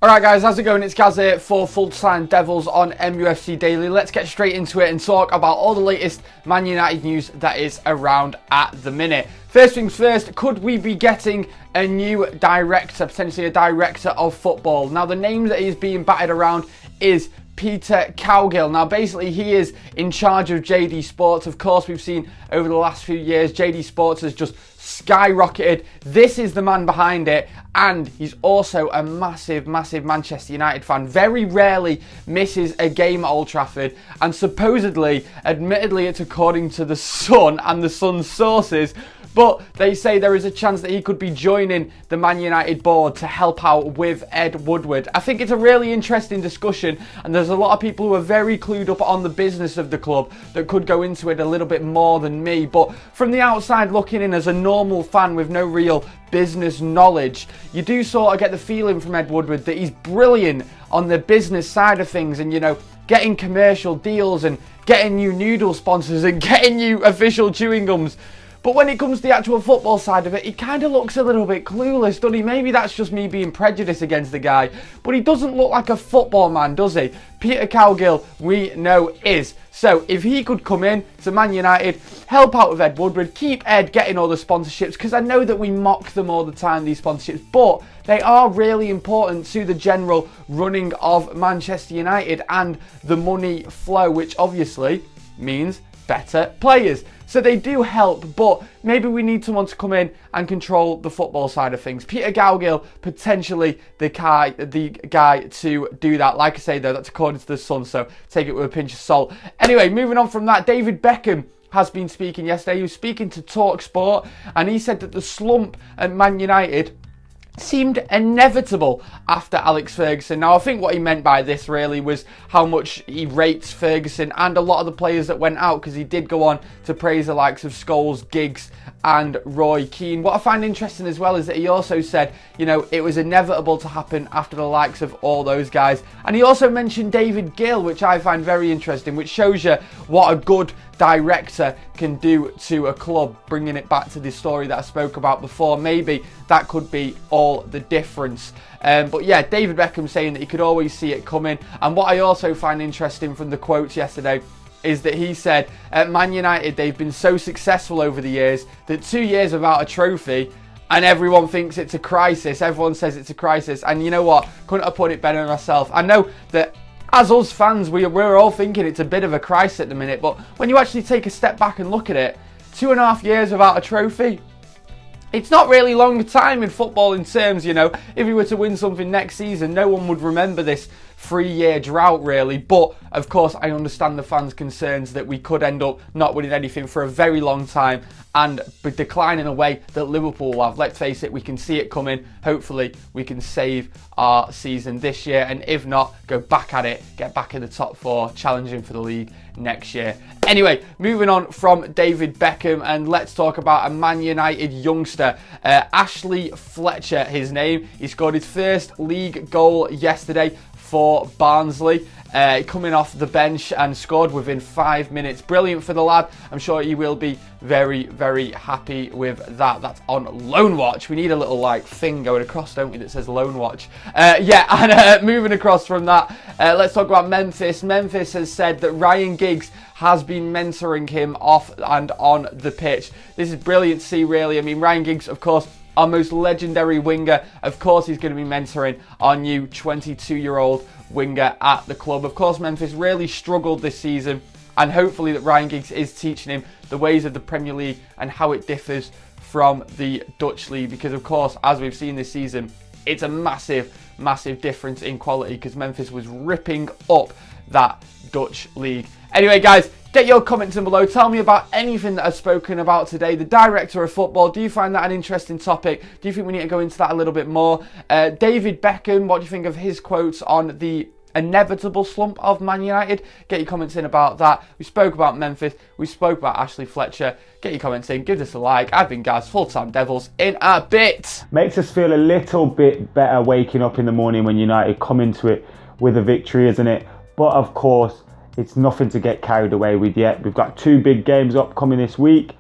Alright guys, how's it going? It's Gaz here for Full-Time Devils on MUFC Daily. Let's get straight into it and talk about all the latest Man United news that is around at the minute. First things first, could we be getting a new director, potentially a director of football? Now the name that is being batted around is Peter Cowgill. Now basically he is in charge of JD Sports. Of course we've seen over the last few years JD Sports has just skyrocketed. This is the man behind it, and he's also a massive Manchester United fan. Very rarely misses a game at Old Trafford, and supposedly, admittedly it's according to the Sun and the Sun's sources, but they say there is a chance that he could be joining the Man United board to help out with Ed Woodward. I think it's a really interesting discussion, and there's a lot of people who are very clued up on the business of the club that could go into it a little bit more than me. But from the outside looking in as a normal fan with no real business knowledge, you do sort of get the feeling from Ed Woodward that he's brilliant on the business side of things, and getting commercial deals and getting new noodle sponsors and getting new official chewing gums. But when it comes to the actual football side of it, he kind of looks a little bit clueless, doesn't he? Maybe that's just me being prejudiced against the guy, but he doesn't look like a football man, does he? Peter Cowgill, we know, is. So if he could come in to Man United, help out with Ed Woodward, keep Ed getting all the sponsorships, because I know that we mock them all the time, these sponsorships, but they are really important to the general running of Manchester United and the money flow, which obviously means better players. So they do help, but maybe we need someone to come in and control the football side of things. Peter Cowgill, potentially the guy to do that. Like I say though, that's according to the Sun, so take it with a pinch of salt. Anyway, moving on from that, David Beckham has been speaking yesterday. He was speaking to TalkSport, and he said that the slump at Man United seemed inevitable after Alex Ferguson. Now I think what he meant by this really was how much he rates Ferguson and a lot of the players that went out, because he did go on to praise the likes of Scholes, Giggs and Roy Keane. What I find interesting as well is that he also said, it was inevitable to happen after the likes of all those guys. And he also mentioned David Gill, which I find very interesting, which shows you what a good director can do to a club. Bringing it back to the story that I spoke about before, maybe that could be all the difference. But yeah, David Beckham saying that he could always see it coming. And what I also find interesting from the quotes yesterday is that he said at Man United they've been so successful over the years that 2 years without a trophy and everyone thinks it's a crisis. Everyone says it's a crisis, and you know what, couldn't have put it better myself. I know that as us fans, we're all thinking it's a bit of a crisis at the minute, but when you actually take a step back and look at it, 2.5 years without a trophy, it's not really long time in football in terms, if you were to win something next season, no one would remember this 3-year drought really. But of course I understand the fans' concerns that we could end up not winning anything for a very long time and decline in a way that Liverpool will have. Let's face it, we can see it coming. Hopefully we can save our season this year, and if not, go back at it, get back in the top 4, challenging for the league next year. Anyway, moving on from David Beckham, and let's talk about a Man United youngster, Ashley Fletcher, his name. He scored his first league goal yesterday for Barnsley, coming off the bench and scored within 5 minutes. Brilliant for the lad. I'm sure he will be very happy with that. That's on Loan Watch. We need a little thing going across, don't we, that says Loan Watch. Moving across from that, let's talk about Memphis. Memphis has said that Ryan Giggs has been mentoring him off and on the pitch. This is brilliant to see, really. I mean, Ryan Giggs, of course, our most legendary winger. Of course he's going to be mentoring our new 22-year-old winger at the club. Of course Memphis really struggled this season, and hopefully that Ryan Giggs is teaching him the ways of the Premier League and how it differs from the Dutch league, because of course, as we've seen this season, it's a massive difference in quality, because Memphis was ripping up that Dutch league. Anyway guys, get your comments in below. Tell me about anything that I've spoken about today. The director of football, do you find that an interesting topic? Do you think we need to go into that a little bit more? David Beckham, what do you think of his quotes on the inevitable slump of Man United? Get your comments in about that. We spoke about Memphis. We spoke about Ashley Fletcher. Get your comments in. Give us a like. I've been Gaz, Full-Time Devils, in a bit. Makes us feel a little bit better waking up in the morning when United come into it with a victory, isn't it? But of course, it's nothing to get carried away with yet. We've got 2 big games upcoming this week.